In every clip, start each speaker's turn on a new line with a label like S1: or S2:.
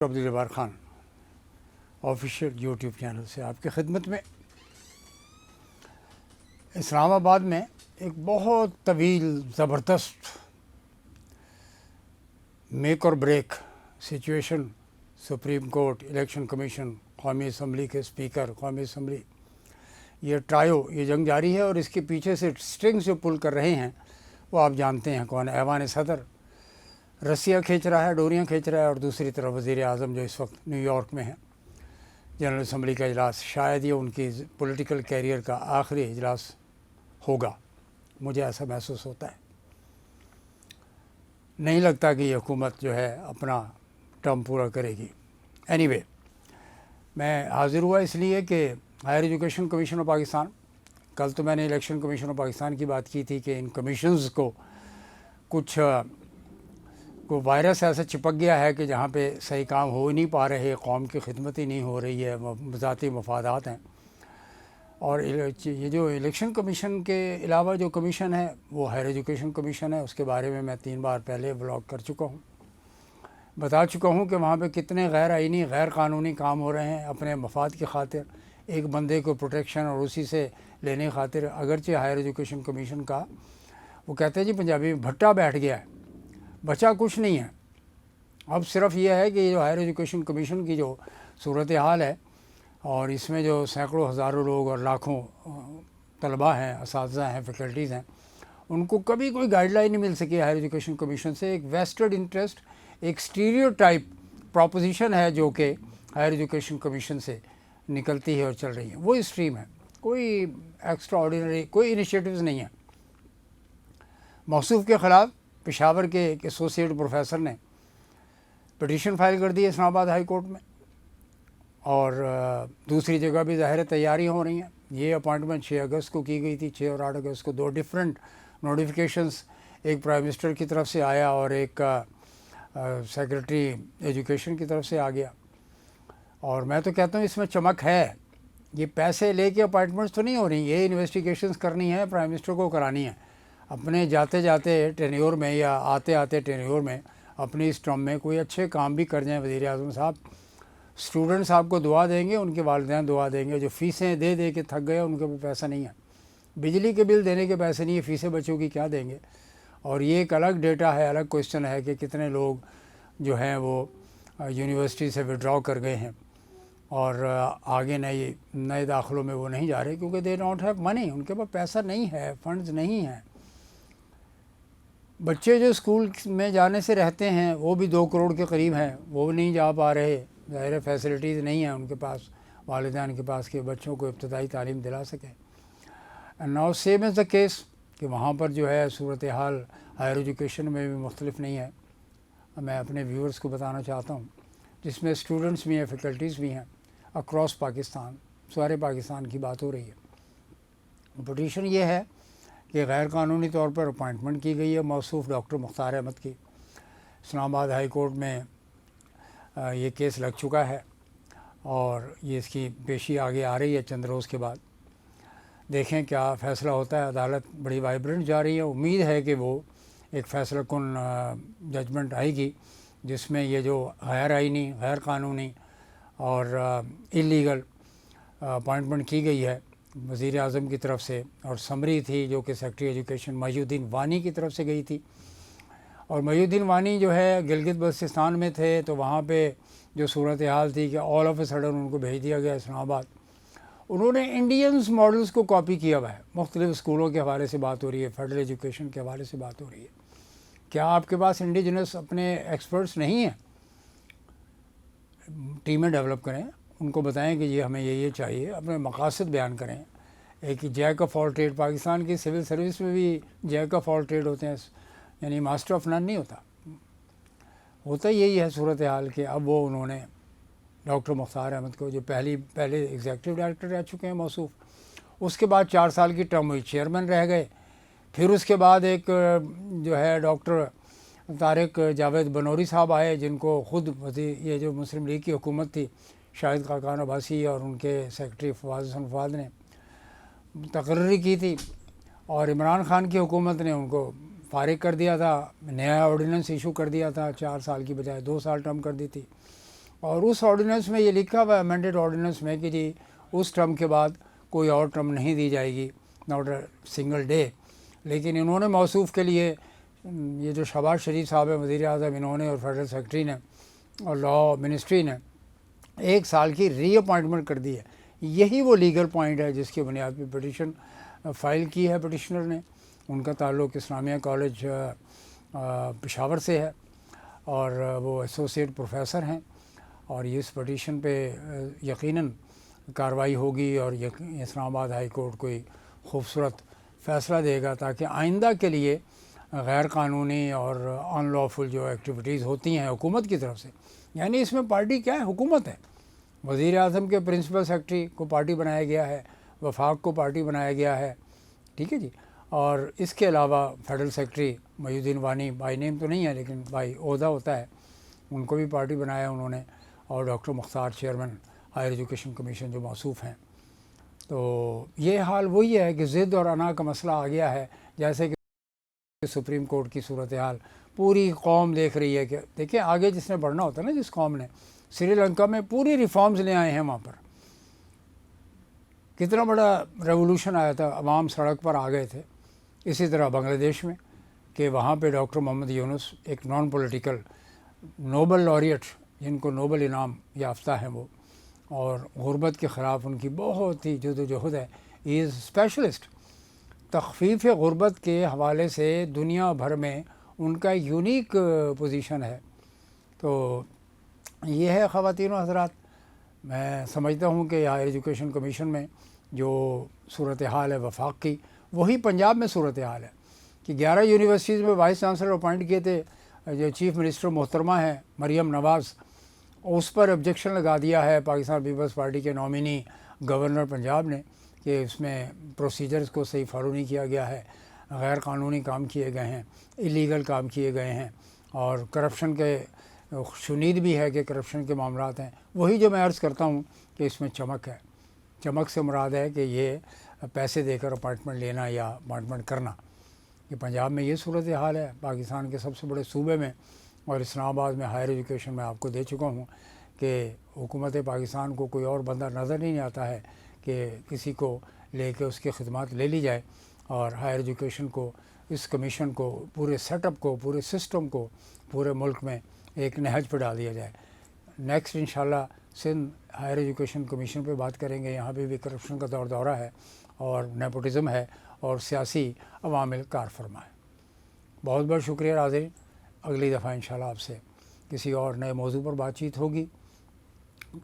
S1: Abdul Jabbar Khan official YouTube channel سے آپ کی خدمت میں۔ اسلام آباد میں ایک بہت طویل زبردست میک اور break situation, supreme court, election commission, قومی اسمبلی کے اسپیکر، قومی اسمبلی، یہ ٹرائیو، یہ جنگ جاری ہے اور اس کے پیچھے سے اسٹرنگس جو پل کر رہے ہیں وہ آپ جانتے ہیں کون ہے۔ ایوان صدر رسیاں کھینچ رہا ہے، ڈوریاں کھینچ رہا ہے، اور دوسری طرف وزیر اعظم جو اس وقت نیو یارک میں ہیں۔ جنرل اسمبلی کا اجلاس شاید یہ ان کی پولیٹیکل کیریئر کا آخری اجلاس ہوگا، مجھے ایسا محسوس ہوتا ہے۔ نہیں لگتا کہ یہ حکومت جو ہے اپنا ٹرم پورا کرے گی۔ اینی وے، میں حاضر ہوا اس لیے کہ higher education commission of Pakistan, کل تو میں نے الیکشن کمیشن آف پاکستان کی بات کی تھی کہ ان کمیشنز کو کچھ کو وائرس ایسا چپک گیا ہے کہ جہاں پہ صحیح کام ہو ہی نہیں پا رہے، قوم کی خدمت ہی نہیں ہو رہی ہے، ذاتی مفادات ہیں۔ اور یہ جو الیکشن کمیشن کے علاوہ جو کمیشن ہے وہ ہائر ایجوکیشن کمیشن ہے، اس کے بارے میں 3 بار پہلے بلاگ کر چکا ہوں، بتا چکا ہوں کہ وہاں پہ کتنے غیر آئینی، غیر قانونی کام ہو رہے ہیں اپنے مفاد کی خاطر، ایک بندے کو پروٹیکشن اور اسی سے لینے کی خاطر۔ اگرچہ ہائر ایجوکیشن کمیشن کا وہ کہتے ہیں جی پنجابی میں بھٹا بیٹھ گیا ہے، بچا کچھ نہیں ہے۔ اب صرف یہ ہے کہ جو ہائر ایجوکیشن کمیشن کی جو صورتحال ہے، اور اس میں جو سینکڑوں ہزاروں لوگ اور لاکھوں طلباء ہیں، اساتذہ ہیں، فیکلٹیز ہیں، ان کو کبھی کوئی گائیڈ لائن نہیں مل سکی ہائر ایجوکیشن کمیشن سے۔ ایک ویسٹڈ انٹرسٹ، ایک اسٹیریو ٹائپ پروپوزیشن ہے جو کہ ہائر ایجوکیشن کمیشن سے نکلتی ہے اور چل رہی ہے، وہ اسٹریم ہے، کوئی ایکسٹرا آرڈینری کوئی انیشیٹوز نہیں ہے۔ موصوف کے خلاف پشاور کے ایک ایسوسیٹ پروفیسر نے پٹیشن فائل کر دی ہے اسلام آباد ہائی کورٹ میں، اور دوسری جگہ بھی ظاہر تیاریاں ہو رہی ہیں۔ یہ اپوائنٹمنٹ 6 اگست کو کی گئی تھی، 6 اور 8 اگست کو 2 ڈفرینٹ نوٹیفیکیشنز، ایک پرائم منسٹر کی طرف سے آیا اور ایک سیکرٹری ایجوکیشن کی طرف سے آ گیا۔ اور میں تو کہتا ہوں اس میں چمک ہے، یہ پیسے لے کے اپوائنٹمنٹس تو نہیں ہو رہی، یہ انویسٹیگیشنز کرنی ہے، پرائم منسٹر کو کرانی ہے اپنے جاتے جاتے ٹینیور میں یا آتے آتے ٹینیور میں، اپنی اس ٹرم میں کوئی اچھے کام بھی کر جائیں وزیر اعظم صاحب۔ اسٹوڈنٹس آپ کو دعا دیں گے، ان کے والدین دعا دیں گے، جو فیسیں دے دے کے تھک گئے ان کے پیسہ نہیں ہے، بجلی کے بل دینے کے پیسے نہیں ہے، فیسیں بچوں کی کیا دیں گے؟ اور یہ ایک الگ ڈیٹا ہے، الگ کوشچن ہے کہ کتنے لوگ جو ہیں وہ یونیورسٹی سے وڈرا کر گئے ہیں اور آگے نئے داخلوں میں وہ نہیں جا رہے کیونکہ دے ڈونٹ ہیو منی، ان کے پاس پیسہ نہیں ہے، فنڈز نہیں ہیں۔ بچے جو اسکول میں جانے سے رہتے ہیں وہ بھی 2 کروڑ کے قریب ہیں، وہ نہیں جا پا رہے، ظاہر فیسلٹیز نہیں ہیں ان کے پاس، والدین کے پاس، کہ بچوں کو ابتدائی تعلیم دلا سکیں۔ Now same is the case کہ وہاں پر جو ہے صورتحال ہائر ایجوکیشن میں بھی مختلف نہیں ہے۔ میں اپنے ویورز کو بتانا چاہتا ہوں، جس میں اسٹوڈنٹس بھی ہیں، فیکلٹیز بھی ہیں، اکراس پاکستان، سارے پاکستان کی بات ہو رہی ہے۔ پٹیشن یہ ہے کہ غیر قانونی طور پر اپوائنٹمنٹ کی گئی ہے موصوف ڈاکٹر مختار احمد کی۔ اسلام آباد ہائی کورٹ میں یہ کیس لگ چکا ہے اور یہ اس کی پیشی آگے آ رہی ہے چند روز کے بعد۔ دیکھیں کیا فیصلہ ہوتا ہے، عدالت بڑی وائبرنٹ جا رہی ہے، امید ہے کہ وہ ایک فیصلہ کن ججمنٹ آئے گی جس میں یہ جو غیر آئینی، غیر قانونی اور انلیگل اپوائنٹمنٹ کی گئی ہے وزیر اعظم کی طرف سے، اور سمری تھی جو کہ سیکرٹری ایجوکیشن محی الدین وانی کی طرف سے گئی تھی، اور محی الدین وانی جو ہے گلگت بلتستان میں تھے تو وہاں پہ جو صورتحال تھی کہ آل آف اے سڈن ان کو بھیج دیا گیا اسلام آباد۔ انہوں نے انڈینز ماڈلز کو کاپی کیا ہوا ہے، مختلف اسکولوں کے حوالے سے بات ہو رہی ہے، فیڈرل ایجوکیشن کے حوالے سے بات ہو رہی ہے۔ کیا آپ کے پاس انڈیجنس اپنے ایکسپرٹس نہیں ہیں؟ ٹیمیں ڈیولپ کریں، ان کو بتائیں کہ یہ ہمیں یہ چاہیے، اپنے مقاصد بیان کریں۔ ایک jack of all trade, Pakistan کی سول سروس میں بھی جیک آف آل ٹریڈ ہوتے ہیں، یعنی ماسٹر آف نن نہیں ہوتا یہی ہے صورتحال کہ اب وہ انہوں نے ڈاکٹر مختار احمد کو، جو پہلے ایگزیکٹو ڈائریکٹر رہ چکے ہیں موصوف، اس کے بعد 4 سال کی ٹرم ہوئی، چیئرمین رہ گئے، پھر اس کے بعد ایک جو ہے ڈاکٹر طارق جاوید بنوری صاحب آئے، جن کو خود یہ جو مسلم لیگ کی حکومت تھی، شاہد خاقان عباسی اور ان کے سیکرٹری فواز حسن فواد نے تقرری کی تھی، اور عمران خان کی حکومت نے ان کو فارغ کر دیا تھا، نیا آرڈیننس ایشو کر دیا تھا، 4 سال کی بجائے 2 سال ٹرم کر دی تھی۔ اور اس آرڈیننس میں یہ لکھا ہوا ہے امینڈڈ آرڈیننس میں کہ جی اس ٹرم کے بعد کوئی اور ٹرم نہیں دی جائے گی، ناٹ اے سنگل ڈے. لیکن انہوں نے موصوف کے لیے یہ جو شہباز شریف صاحب ہیں وزیر اعظم، انہوں نے اور فیڈرل سیکرٹری نے اور لا منسٹری نے 1 سال کی ری اپوائنٹمنٹ کر دی ہے. یہی وہ لیگل پوائنٹ ہے جس کی بنیاد پہ پٹیشن فائل کی ہے پٹیشنر نے. ان کا تعلق اسلامیہ کالج پشاور سے ہے اور وہ ایسوسیٹ پروفیسر ہیں، اور اس پٹیشن پہ یقیناً کارروائی ہوگی اور اسلام آباد ہائی کورٹ کوئی خوبصورت فیصلہ دے گا تاکہ آئندہ کے لیے غیر قانونی اور ان لافل جو ایکٹیویٹیز ہوتی ہیں حکومت کی طرف سے، یعنی اس میں پارٹی کیا ہے، حکومت ہے. وزیر اعظم کے پرنسپل سیکرٹری کو پارٹی بنایا گیا ہے، وفاق کو پارٹی بنایا گیا ہے، ٹھیک ہے جی. اور اس کے علاوہ federal secretary Mohi Uddin Wani by name تو نہیں ہے لیکن بائی عہدہ ہوتا ہے، ان کو بھی پارٹی بنایا انہوں نے، اور ڈاکٹر مختار چیئرمین ہائر ایجوکیشن کمیشن جو موصوف ہیں. تو یہ حال وہی ہے کہ ضد اور انا کا مسئلہ آ گیا ہے. جیسے کہ سپریم کورٹ کی صورتحال پوری قوم دیکھ رہی ہے کہ دیکھیں آگے جس نے بڑھنا ہوتا ہے نا، جس قوم نے سری لنکا میں پوری ریفارمز لے آئے ہیں، وہاں پر کتنا بڑا ریولوشن آیا تھا، عوام سڑک پر آ گئے تھے. اسی طرح بنگلہ دیش میں کہ وہاں پہ ڈاکٹر محمد یونس ایک نان پولیٹیکل نوبل laureate جن کو نوبل انعام یافتہ ہیں وہ، اور غربت کے خلاف ان کی بہت ہی جد و جہد ہے. ہی از اسپیشلسٹ. تخفیف غربت کے حوالے سے دنیا بھر میں ان کا یونیک پوزیشن ہے. تو یہ ہے خواتین و حضرات، میں سمجھتا ہوں کہ ہائر ایجوکیشن کمیشن میں جو صورتحال ہے وفاق کی، وہی پنجاب میں صورتحال ہے کہ 11 یونیورسٹیز میں وائس چانسلر اپوائنٹ کیے تھے جو چیف منسٹر محترمہ ہیں مریم نواز، اس پر آبجیکشن لگا دیا ہے پاکستان پیپلز پارٹی کے نامینی گورنر پنجاب نے کہ اس میں پروسیجرز کو صحیح فالو نہیں کیا گیا ہے، غیر قانونی کام کیے گئے ہیں، ایلیگل کام کیے گئے ہیں، اور کرپشن کے شنید بھی ہے کہ کرپشن کے معاملات ہیں. وہی جو میں عرض کرتا ہوں کہ اس میں چمک ہے. چمک سے مراد ہے کہ یہ پیسے دے کر اپائنٹمنٹ لینا یا اپائنٹمنٹ کرنا. کہ پنجاب میں یہ صورتحال ہے، پاکستان کے سب سے بڑے صوبے میں، اور اسلام آباد میں ہائر ایجوکیشن میں آپ کو دے چکا ہوں کہ حکومت پاکستان کو کوئی اور بندہ نظر نہیں آتا ہے کہ کسی کو لے کے اس کی خدمات لے لی جائے، اور ہائر ایجوکیشن کو، اس کمیشن کو، پورے سیٹ اپ کو، پورے سسٹم کو پورے ملک میں ایک نہج پہ ڈال دیا جائے. نیکسٹ انشاءاللہ سندھ ہائر ایجوکیشن کمیشن پہ بات کریں گے. یہاں پہ بھی کرپشن کا دورہ ہے اور نیپوٹزم ہے اور سیاسی عوامل کار فرما ہے. بہت بہت شکریہ ناظرین. اگلی دفعہ انشاءاللہ آپ سے کسی اور نئے موضوع پر بات چیت ہوگی.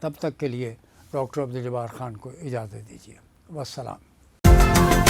S1: تب تک کے لیے ڈاکٹر عبدالجبار خان کو اجازت دیجیے. والسلام.